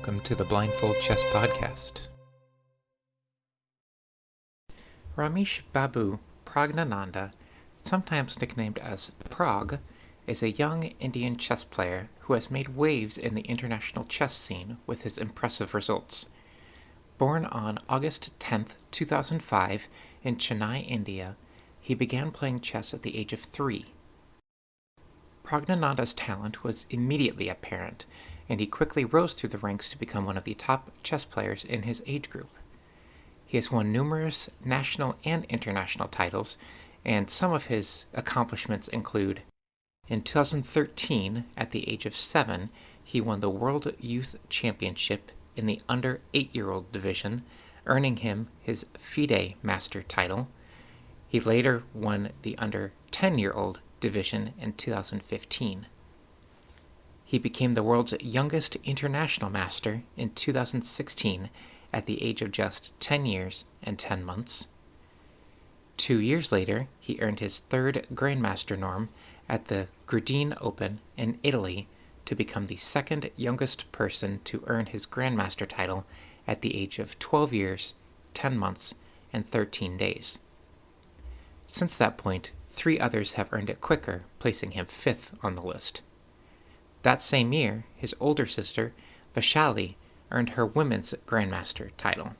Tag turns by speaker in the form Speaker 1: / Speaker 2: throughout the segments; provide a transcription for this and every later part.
Speaker 1: welcome to the Blindfold Chess Podcast. Rameshbabu Praggnanandhaa, sometimes nicknamed as Pragg, is a young Indian chess player who has made waves in the international chess scene with his impressive results. Born on August 10, 2005, in Chennai, India, he began playing chess at the age of 3. Praggnanandhaa's talent was immediately apparent, and he quickly rose through the ranks to become one of the top chess players in his age group. He has won numerous national and international titles, and some of his accomplishments include: in 2013, at the age of 7, he won the World Youth Championship in the under 8-year-old division, earning him his FIDE Master title. He later won the under 10-year-old division in 2015. He became the world's youngest international master in 2016 at the age of just 10 years and 10 months. 2 years later, he earned his third Grandmaster norm at the Gredine Open in Italy to become the second youngest person to earn his Grandmaster title at the age of 12 years, 10 months, and 13 days. Since that point, 3 others have earned it quicker, placing him 5th on the list. That same year, his older sister, Vaishali, earned her women's Grandmaster title.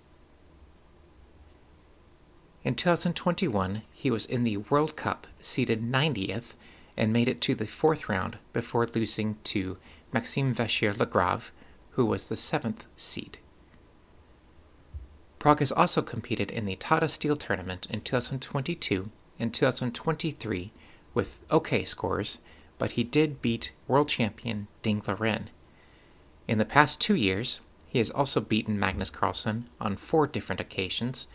Speaker 1: In 2021, he was in the World Cup, seeded 90th, and made it to the 4th round before losing to Maxime Vachier-Lagrave, who was the 7th seed. Pragg has also competed in the Tata Steel tournament in 2022 and 2023 with okay scores, but he did beat world champion Ding Liren. In the past 2 years, he has also beaten Magnus Carlsen on 4 different occasions,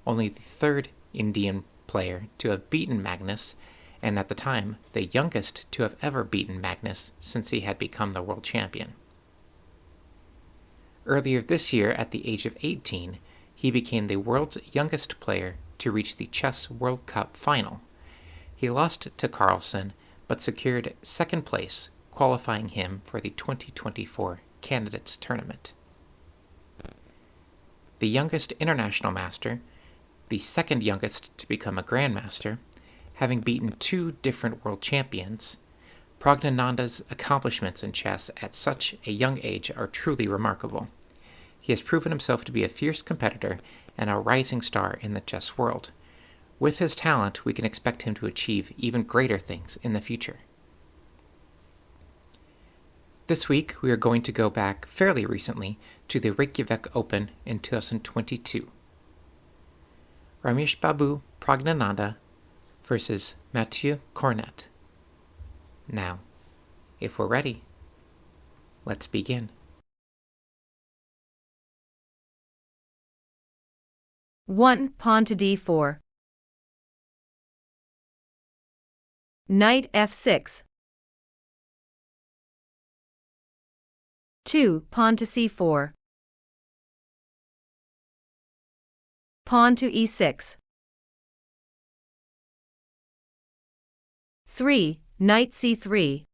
Speaker 1: only the 3rd Indian player to have beaten Magnus, and at the time, the youngest to have ever beaten Magnus since he had become the world champion. Earlier this year, at the age of 18, he became the world's youngest player to reach the Chess World Cup final. He lost to Carlsen, but secured 2nd place, qualifying him for the 2024 Candidates Tournament. The youngest international master, the 2nd youngest to become a Grandmaster, having beaten 2 different world champions, Praggnanandhaa's accomplishments in chess at such a young age are truly remarkable. He has proven himself to be a fierce competitor and a rising star in the chess world. With his talent, we can expect him to achieve even greater things in the future. This week, we are going to go back fairly recently to the Reykjavik Open in 2022. Rameshbabu Praggnanandhaa versus Mathieu Cornette. Now, if we're ready, let's begin.
Speaker 2: Pawn to d4. Knight f6. 2. Pawn to c4. Pawn to e6. 3. Knight c3.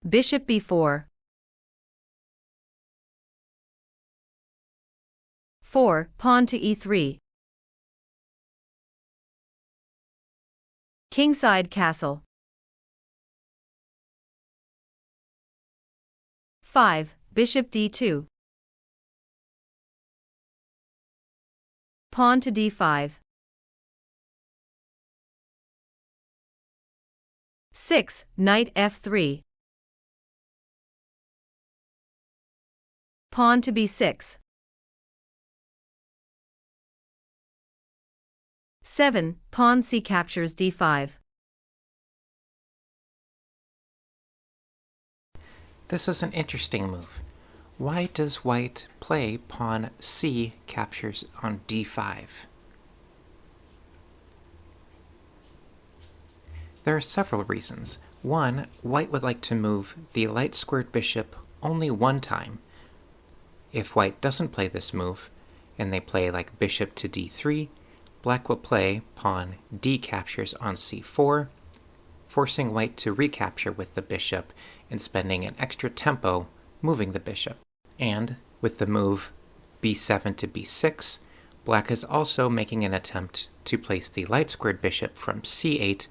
Speaker 2: Bishop b4. 4. Pawn to e3. Kingside castle. 5. Bishop d2. Pawn to d5. 6. Knight f3. Pawn to b6. 7. Pawn c captures d5.
Speaker 1: This is an interesting move. Why does white play pawn c captures on d5? There are several reasons. One, white would like to move the light-squared bishop only one time. If white doesn't play this move, and they play like bishop to d3, black will play pawn d captures on c4, forcing white to recapture with the bishop and spending an extra tempo moving the bishop. And with the move b7 to b6, black is also making an attempt to place the light-squared bishop from c8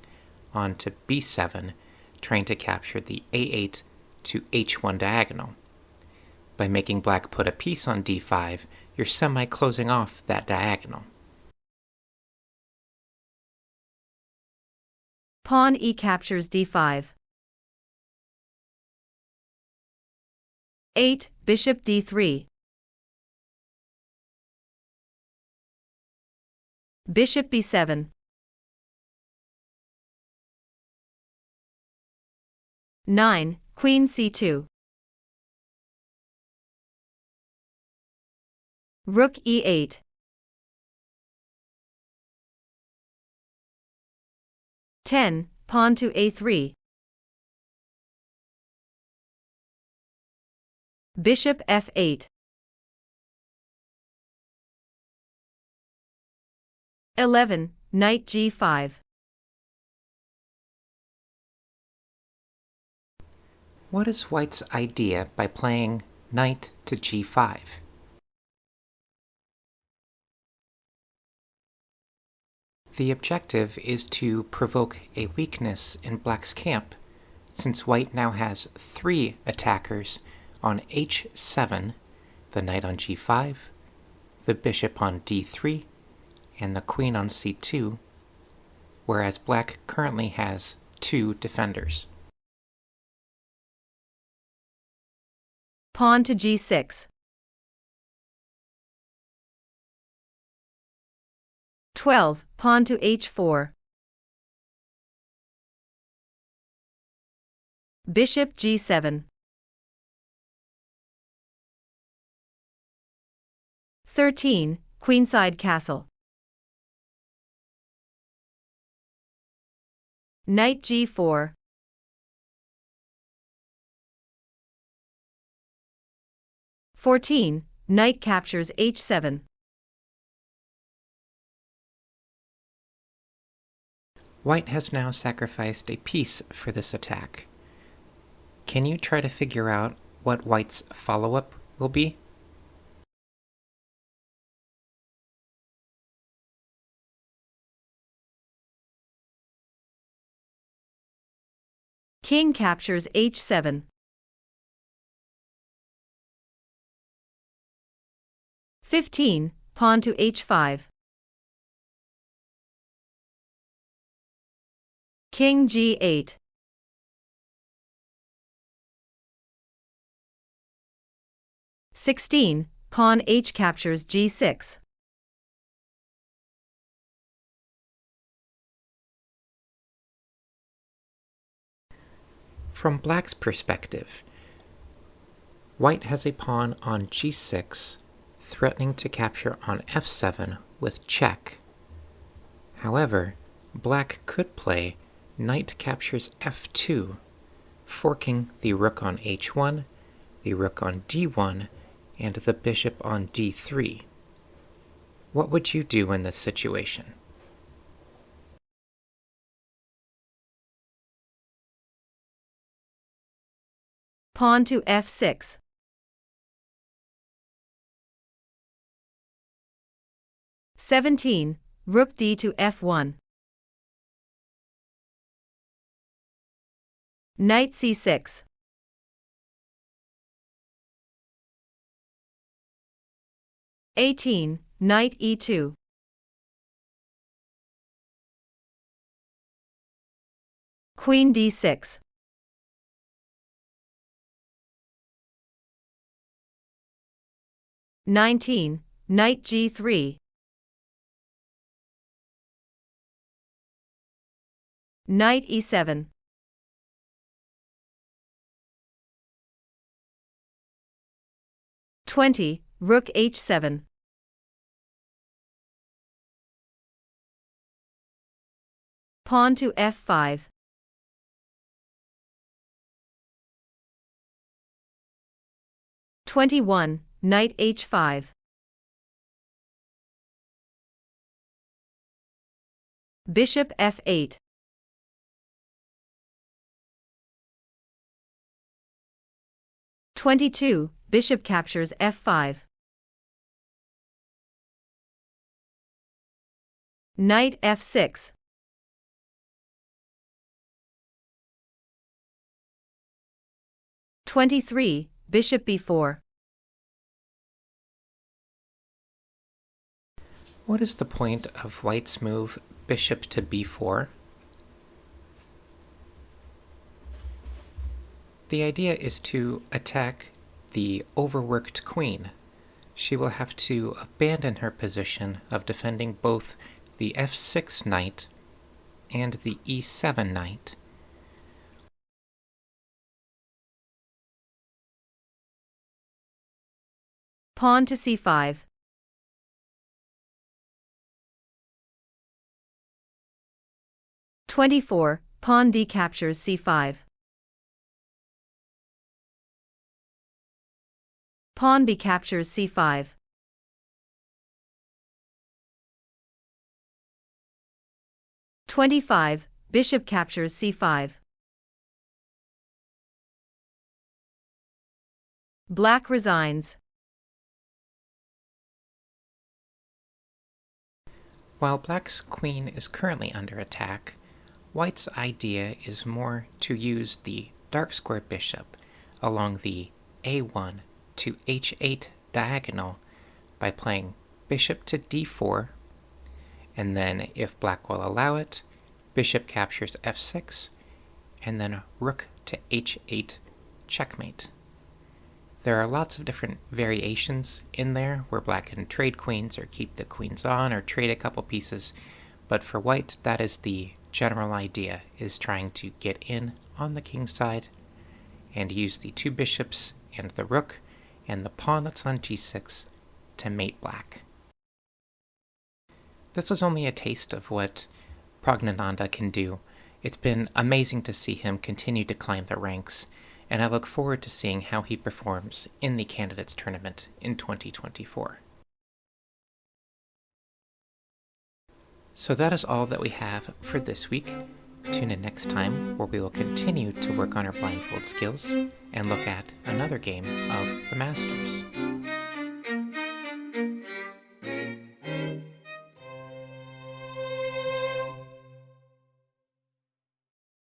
Speaker 1: onto b7, trying to capture the a8 to h1 diagonal. By making black put a piece on d5, you're semi-closing off that diagonal.
Speaker 2: Pawn e captures d5. 8. Bishop d3. Bishop b7. 9. Queen c2. Rook e8. 10. Pawn to a3. Bishop f8. 11. Knight g5.
Speaker 1: What is white's idea by playing knight to g5? The objective is to provoke a weakness in black's camp, since white now has 3 attackers on h7, the knight on g5, the bishop on d3, and the queen on c2, whereas black currently has 2 defenders.
Speaker 2: Pawn to g6. 12. Pawn to h4. Bishop g7. 13. Queenside castle. Knight g4. 14. Knight captures h7.
Speaker 1: White has now sacrificed a piece for this attack. Can you try to figure out what white's follow-up will be?
Speaker 2: King captures h7. 15. Pawn to h5. King g8. 16. Pawn h captures g6.
Speaker 1: From black's perspective, white has a pawn on g6, threatening to capture on f7 with check. However, black could play knight captures f2, forking the rook on h1, the rook on d1, and the bishop on d3. What would you do in this situation?
Speaker 2: Pawn to f6. 17. Rook d to f1. Knight c6. 18. Knight e2. Queen d6. 19. Knight g3. Knight e7. 20. Rook h7. Pawn to f5. 21. Knight h5. Bishop f8. 22. Bishop captures f5. Knight f6. 23. Bishop b4.
Speaker 1: What is the point of White's move bishop to b4? The idea is to attack the overworked queen. She will have to abandon her position of defending both the f6 knight and the e7 knight.
Speaker 2: Pawn to c5. 24. Pawn d captures c5. Pawn b captures c5. 25. Bishop captures c5. Black resigns.
Speaker 1: While Black's queen is currently under attack, White's idea is more to use the dark square bishop along the a1 to h8 diagonal by playing bishop to d4, and then, if Black will allow it, bishop captures f6, and then rook to h8 checkmate. There are lots of different variations in there where Black can trade queens or keep the queens on or trade a couple pieces, but for White that is the general idea, is trying to get in on the king's side and use the two bishops and the rook and the pawn that's on g6 to mate Black. This is only a taste of what Praggnanandhaa can do. It's been amazing to see him continue to climb the ranks, and I look forward to seeing how he performs in the Candidates Tournament in 2024. So that is all that we have for this week. Tune in next time, where we will continue to work on our blindfold skills and look at another game of the Masters.